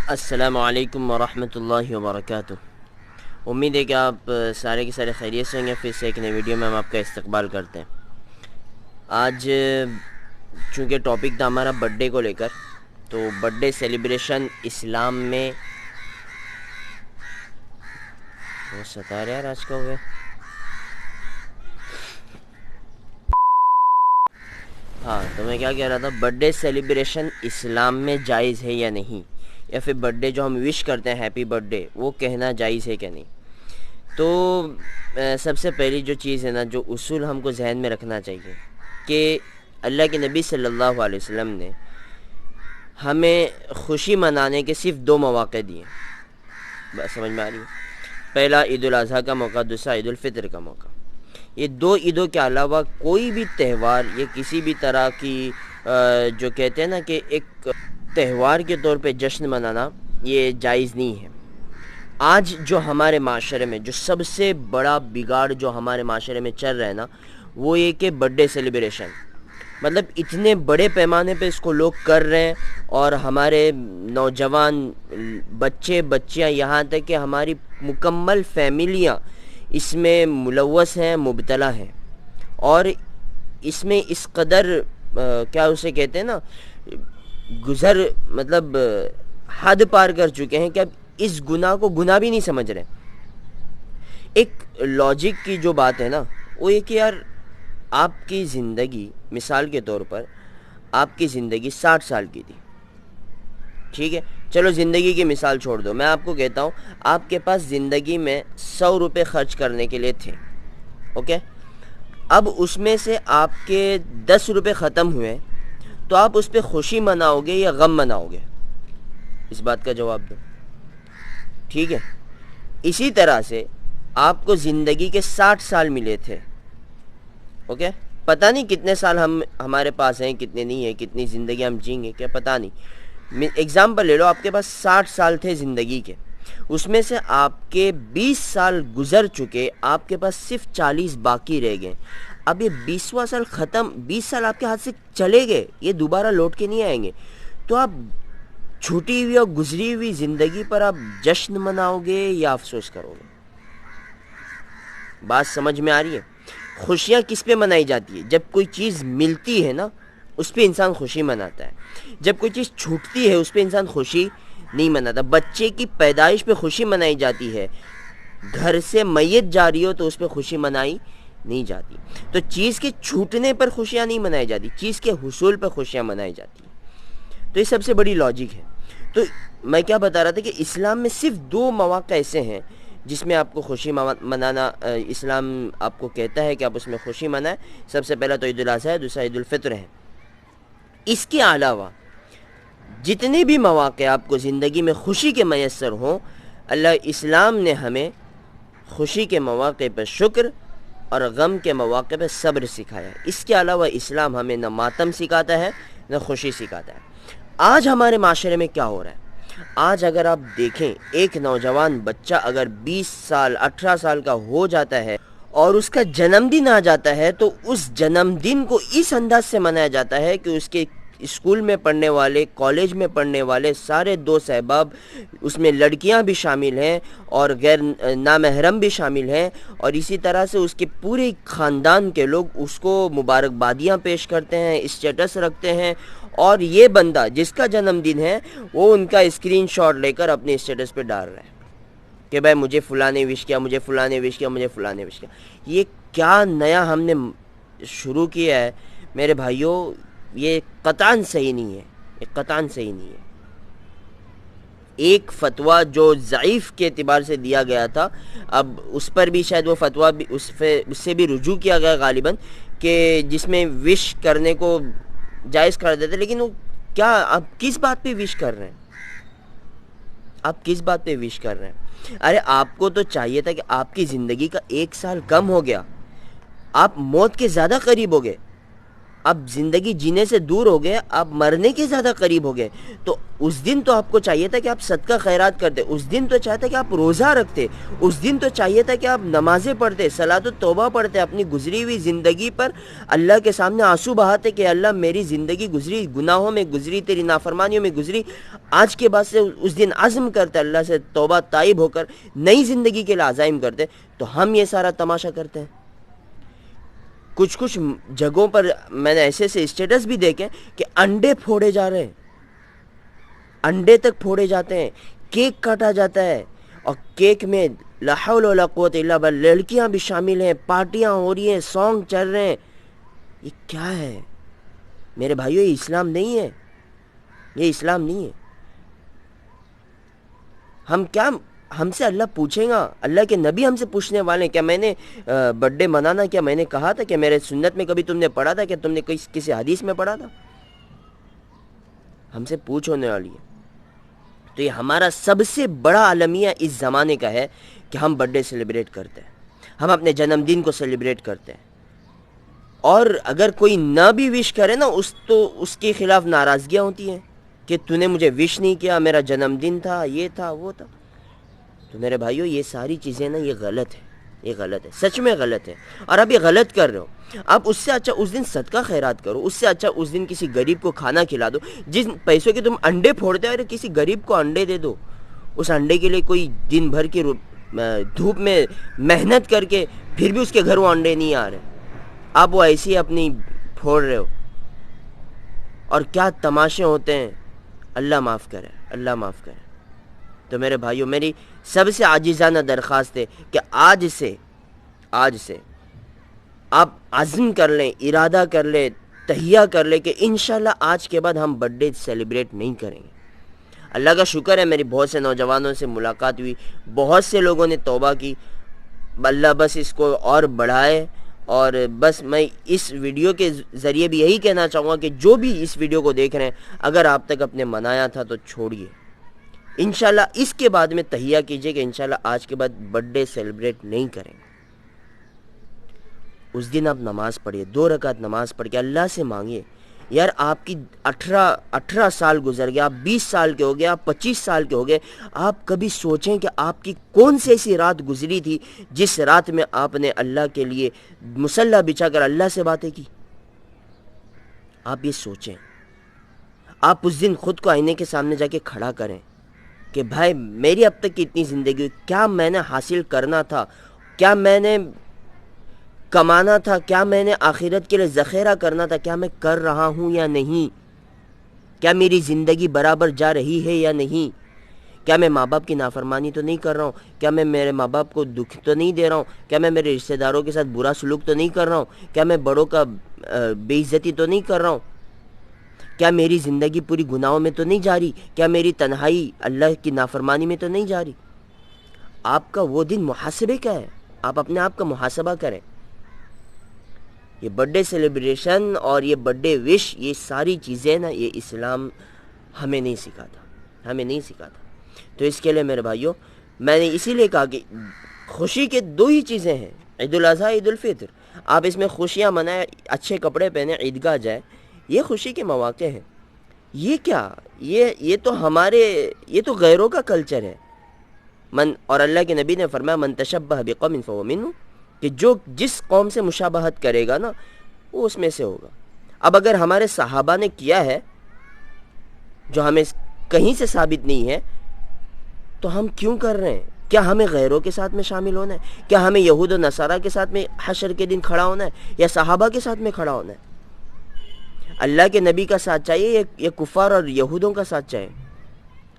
السلام علیکم ورحمۃ اللہ وبرکاتہ۔ امید ہے کہ آپ سارے کے سارے خیریت سے ہوں گے۔ پھر سے ایک نئی ویڈیو میں ہم آپ کا استقبال کرتے ہیں۔ آج چونکہ ٹاپک تھا ہمارا برتھ ڈے کو لے کر، تو برتھ ڈے سیلیبریشن اسلام میں وہ ستا رہے یار آج کا ہوئے تو میں کیا کہہ رہا تھا، برتھ ڈے سیلیبریشن اسلام میں جائز ہے یا نہیں، یا پھر برتھ ڈے جو ہم وش کرتے ہیں ہیپی برتھ ڈے وہ کہنا جائز ہے کہ نہیں۔ تو سب سے پہلی جو چیز ہے نا، جو اصول ہم کو ذہن میں رکھنا چاہیے کہ اللہ کے نبی صلی اللہ علیہ وسلم نے ہمیں خوشی منانے کے صرف 2 مواقع دیے، بس سمجھ میں آ رہی ہے۔ پہلا عید الاضحیٰ کا موقع، دوسرا عید الفطر کا موقع۔ یہ 2 عیدوں کے علاوہ کوئی بھی تہوار یا کسی بھی طرح کی جو کہتے ہیں نا کہ ایک تہوار کے طور پہ جشن منانا یہ جائز نہیں ہے۔ آج جو ہمارے معاشرے میں جو سب سے بڑا بگاڑ جو ہمارے معاشرے میں چل رہا ہے نا، وہ یہ کہ برتھ ڈے سیلیبریشن، مطلب اتنے بڑے پیمانے پہ اس کو لوگ کر رہے ہیں، اور ہمارے نوجوان بچے بچیاں یہاں تک کہ ہماری مکمل فیملیاں اس میں ملوث ہیں، مبتلا ہیں، اور اس میں اس قدر کیا اسے کہتے ہیں نا، مطلب حد پار کر چکے ہیں کہ اب اس گناہ کو گناہ بھی نہیں سمجھ رہے۔ ایک لاجک کی جو بات ہے نا، وہ یہ کہ یار آپ کی زندگی، مثال کے طور پر آپ کی زندگی 60 سال کی تھی، ٹھیک ہے، چلو زندگی کی مثال چھوڑ دو، میں آپ کو کہتا ہوں آپ کے پاس زندگی میں 100 روپے خرچ کرنے کے لیے تھے، اوکے، اب اس میں سے آپ کے 10 روپے ختم ہوئے، تو آپ اس پہ خوشی مناؤ گے یا غم مناؤ گے؟ اس بات کا جواب دو، ٹھیک ہے۔ اسی طرح سے آپ کو زندگی کے 60 سال ملے تھے، اوکے، پتہ نہیں کتنے سال ہمارے پاس ہیں، کتنے نہیں ہیں، کتنی زندگی ہم جئیں گے کیا پتہ نہیں۔ ایگزامپل لے لو، آپ کے پاس 60 سال تھے زندگی کے، اس میں سے آپ کے 20 سال گزر چکے، آپ کے پاس صرف 40 باقی رہ گئے۔ اب یہ 20واں سال ختم، 20 سال آپ کے ہاتھ سے چلے گئے، یہ دوبارہ لوٹ کے نہیں آئیں گے، تو آپ چھوٹی ہوئی اور گزری ہوئی زندگی پر آپ جشن مناؤ گے یا افسوس کرو گے؟ بات سمجھ میں آ رہی ہے؟ خوشیاں کس پہ منائی جاتی ہے؟ جب کوئی چیز ملتی ہے نا، اس پہ انسان خوشی مناتا ہے۔ جب کوئی چیز چھوٹتی ہے اس پہ انسان خوشی نہیں مناتا۔ بچے کی پیدائش پہ خوشی منائی جاتی ہے، گھر سے میت جا رہی ہو تو اس پہ خوشی منائی نہیں جاتی۔ تو چیز کے چھوٹنے پر خوشیاں نہیں منائی جاتی، چیز کے حصول پہ خوشیاں منائی جاتی ہیں۔ تو یہ سب سے بڑی لاجک ہے۔ تو میں کیا بتا رہا تھا کہ اسلام میں صرف 2 مواقع ایسے ہیں جس میں آپ کو خوشی منانا، اسلام آپ کو کہتا ہے کہ آپ اس میں خوشی منائیں۔ سب سے پہلا تو عید الاضحیٰ ہے، دوسرا عید الفطر ہے۔ اس کے علاوہ جتنے بھی مواقع آپ کو زندگی میں خوشی کے میسر ہوں، اللہ اسلام نے ہمیں خوشی کے مواقع پر شکر اور غم کے مواقع پہ صبر سکھایا ہے۔ اس کے علاوہ اسلام ہمیں نہ ماتم سکھاتا ہے نہ خوشی سکھاتا ہے۔ آج ہمارے معاشرے میں کیا ہو رہا ہے؟ آج اگر آپ دیکھیں، ایک نوجوان بچہ اگر 20 سال 18 سال کا ہو جاتا ہے اور اس کا جنم دن آ جاتا ہے، تو اس جنم دن کو اس انداز سے منایا جاتا ہے کہ اس کے اسکول میں پڑھنے والے، کالج میں پڑھنے والے سارے دوست احباب، اس میں لڑکیاں بھی شامل ہیں اور غیر نامحرم بھی شامل ہیں، اور اسی طرح سے اس کے پورے خاندان کے لوگ اس کو مبارکبادیاں پیش کرتے ہیں، اسٹیٹس رکھتے ہیں، اور یہ بندہ جس کا جنم دن ہے وہ ان کا اسکرین شاٹ لے کر اپنے اسٹیٹس پہ ڈال رہا ہے کہ بھائی مجھے فلاں نے وش کیا، مجھے فلاں نے وش کیا، مجھے فلاں نے وش کیا۔ یہ کیا نیا ہم نے شروع کیا ہے میرے بھائیوں؟ یہ قطعاً صحیح نہیں ہے، یہ قطعاً صحیح نہیں ہے۔ ایک فتویٰ جو ضعیف کے اعتبار سے دیا گیا تھا، اب اس پر بھی شاید وہ فتویٰ بھی اس سے بھی رجوع کیا گیا غالباً، کہ جس میں وش کرنے کو جائز کر دیتے، لیکن وہ کیا، آپ کس بات پہ وش کر رہے ہیں؟ آپ کس بات پہ وش کر رہے ہیں؟ ارے آپ کو تو چاہیے تھا کہ آپ کی زندگی کا 1 سال کم ہو گیا، آپ موت کے زیادہ قریب ہو گئے، آپ زندگی جینے سے دور ہو گئے, آپ مرنے کے زیادہ قریب ہو گئے, تو اس دن تو آپ کو چاہیے تھا کہ آپ صدقہ خیرات کرتے, اس دن تو چاہتا کہ آپ روزہ رکھتے, اس دن تو چاہیے تھا کہ آپ نمازیں پڑھتے, صلاۃ التوبہ پڑھتے, اپنی گزری ہوئی زندگی پر اللہ کے سامنے آنسو بہاتے کہ اللہ میری زندگی گزری گناہوں میں گزری, تیری نافرمانیوں میں گزری, آج کے بعد سے اس دن عزم کرتے اللہ سے توبہ تائب ہو کر نئی زندگی کے لیے عزائم کرتے. تو ہم یہ سارا تماشا کرتے ہیں. کچھ جگہوں پر میں نے ایسے اسٹیٹس بھی دیکھے کہ انڈے پھوڑے جا رہے ہیں, انڈے تک پھوڑے جاتے ہیں, کیک کاٹا جاتا ہے, اور کیک میں لا حول ولا قوت الا باللہ لڑکیاں بھی شامل ہیں, پارٹیاں ہو رہی ہیں, سانگ چل رہے ہیں. یہ کیا ہے میرے بھائیو؟ یہ اسلام نہیں ہے, یہ اسلام نہیں ہے. ہم سے اللہ پوچھیں گا, اللہ کے نبی ہم سے پوچھنے والے ہیں, کیا میں نے برتھ ڈے منانا, کیا میں نے کہا تھا, کہ میرے سنت میں کبھی تم نے پڑھا تھا, کہ تم نے کسی حدیث میں پڑھا تھا؟ ہم سے پوچھ ہونے والی ہے. تو یہ ہمارا سب سے بڑا المیہ اس زمانے کا ہے کہ ہم برتھ ڈے سیلیبریٹ کرتے ہیں, ہم اپنے جنم دن کو سیلیبریٹ کرتے ہیں, اور اگر کوئی نہ بھی وش کرے نا, تو اس کے خلاف ناراضگیاں ہوتی ہیں کہ تو نے مجھے وش نہیں کیا, میرا جنم دن تھا, یہ تھا, وہ تھا. تو میرے بھائیو یہ ساری چیزیں نا یہ غلط ہے, یہ غلط ہے, سچ میں غلط ہے, اور آپ یہ غلط کر رہے ہو. آپ اس سے اچھا اس دن صدقہ خیرات کرو, اس سے اچھا اس دن کسی غریب کو کھانا کھلا دو. جن پیسوں کے تم انڈے پھوڑتے ہو, کسی غریب کو انڈے دے دو. اس انڈے کے لیے کوئی دن بھر کی دھوپ میں محنت کر کے پھر بھی اس کے گھر وہ انڈے نہیں آ رہے, آپ وہ ایسی اپنی پھوڑ رہے ہو. اور کیا تماشے ہوتے ہیں, اللہ معاف کرے, اللہ معاف کرے. تو میرے بھائیوں میری سب سے عاجزانہ درخواست ہے کہ آج سے آپ عزم کر لیں, ارادہ کر لیں, تہیہ کر لیں کہ انشاءاللہ آج کے بعد ہم برتھ ڈے سیلیبریٹ نہیں کریں گے. اللہ کا شکر ہے میری بہت سے نوجوانوں سے ملاقات ہوئی, بہت سے لوگوں نے توبہ کی. اللہ بس اس کو اور بڑھائے. اور بس میں اس ویڈیو کے ذریعے بھی یہی کہنا چاہوں گا کہ جو بھی اس ویڈیو کو دیکھ رہے ہیں, اگر آپ تک اپنے منایا تھا تو چھوڑیے. انشاءاللہ اس کے بعد میں تہیہ کیجئے کہ انشاءاللہ آج کے بعد برتھ ڈے سیلیبریٹ نہیں کریں گے. اس دن آپ نماز پڑھیے, 2 رکعت نماز پڑھ کے اللہ سے مانگیے, یار آپ کی 18 سال گزر گیا, آپ 20 سال کے ہو گئے, آپ 25 سال کے ہو گئے, آپ کبھی سوچیں کہ آپ کی کون سی ایسی رات گزری تھی جس رات میں آپ نے اللہ کے لیے مصلی بچھا کر اللہ سے باتیں کی. آپ یہ سوچیں, آپ اس دن خود کو آئینے کے سامنے جا کے کھڑا کریں کہ بھائی میری اب تک کی اتنی زندگی ہوئی, کیا میں نے حاصل کرنا تھا, کیا میں نے کمانا تھا, کیا میں نے آخرت کے لیے ذخیرہ کرنا تھا, کیا میں کر رہا ہوں یا نہیں, کیا میری زندگی برابر جا رہی ہے یا نہیں, کیا میں ماں باپ کی نافرمانی تو نہیں کر رہا ہوں, کیا میں میرے ماں باپ کو دکھ تو نہیں دے رہا ہوں, کیا میں میرے رشتہ داروں کے ساتھ برا سلوک تو نہیں کر رہا ہوں, کیا میں بڑوں کا بے عزتی تو نہیں کر رہا ہوں, کیا میری زندگی پوری گناہوں میں تو نہیں جاری, کیا میری تنہائی اللہ کی نافرمانی میں تو نہیں جاری. آپ کا وہ دن محاسبے کا ہے, آپ اپنے آپ کا محاسبہ کریں. یہ برتھ ڈے سیلیبریشن اور یہ برتھ ڈے وش, یہ ساری چیزیں نا یہ اسلام ہمیں نہیں سکھاتا, ہمیں نہیں سکھاتا. تو اس کے لیے میرے بھائیوں میں نے اسی لیے کہا کہ خوشی کے 2 ہی چیزیں ہیں, عید الاضحیٰ, عید الفطر. آپ اس میں خوشیاں منائیں, اچھے کپڑے پہنیں, عیدگاہ جائیں, یہ خوشی کے مواقع ہیں. یہ کیا, یہ تو یہ تو غیروں کا کلچر ہے. اور اللہ کے نبی نے فرمایا من تشبہ بقوم فہو منہم, کہ جو جس قوم سے مشابہت کرے گا نا وہ اس میں سے ہوگا. اب اگر ہمارے صحابہ نے کیا ہے جو ہمیں کہیں سے ثابت نہیں ہے, تو ہم کیوں کر رہے ہیں؟ کیا ہمیں غیروں کے ساتھ میں شامل ہونا ہے؟ کیا ہمیں یہود و نصارہ کے ساتھ میں حشر کے دن کھڑا ہونا ہے, یا صحابہ کے ساتھ میں کھڑا ہونا ہے؟ اللہ کے نبی کا ساتھ چاہیے یا کفار اور یہودوں کا ساتھ چاہیے؟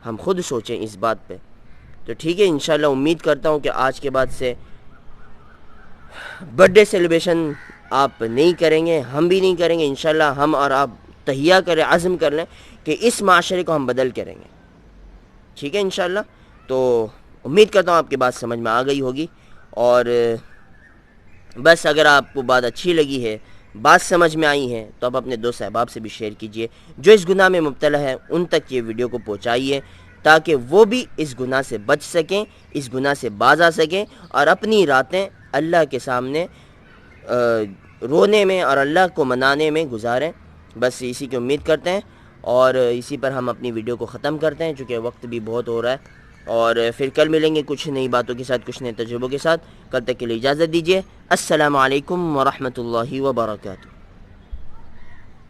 ہم خود سوچیں اس بات پہ. تو ٹھیک ہے, انشاءاللہ امید کرتا ہوں کہ آج کے بعد سے برتھ ڈے سیلیبریشن آپ نہیں کریں گے, ہم بھی نہیں کریں گے. انشاءاللہ ہم اور آپ تہیہ کریں, عزم کر لیں کہ اس معاشرے کو ہم بدل کریں گے. ٹھیک ہے انشاءاللہ. تو امید کرتا ہوں آپ کی بات سمجھ میں آ گئی ہوگی, اور بس اگر آپ کو بات اچھی لگی ہے, بات سمجھ میں آئی ہے, تو آپ اپنے دوست احباب سے بھی شیئر کیجئے. جو اس گناہ میں مبتلا ہے ان تک یہ ویڈیو کو پہنچائیے, تاکہ وہ بھی اس گناہ سے بچ سکیں, اس گناہ سے باز آ سکیں, اور اپنی راتیں اللہ کے سامنے رونے میں اور اللہ کو منانے میں گزاریں. بس اسی کی امید کرتے ہیں اور اسی پر ہم اپنی ویڈیو کو ختم کرتے ہیں چونکہ وقت بھی بہت ہو رہا ہے. اور پھر کل ملیں گے کچھ نئی باتوں کے ساتھ, کچھ نئے تجربوں کے ساتھ. کل تک کے لیے اجازت دیجیے. السلام علیکم ورحمۃ اللہ وبرکاتہ.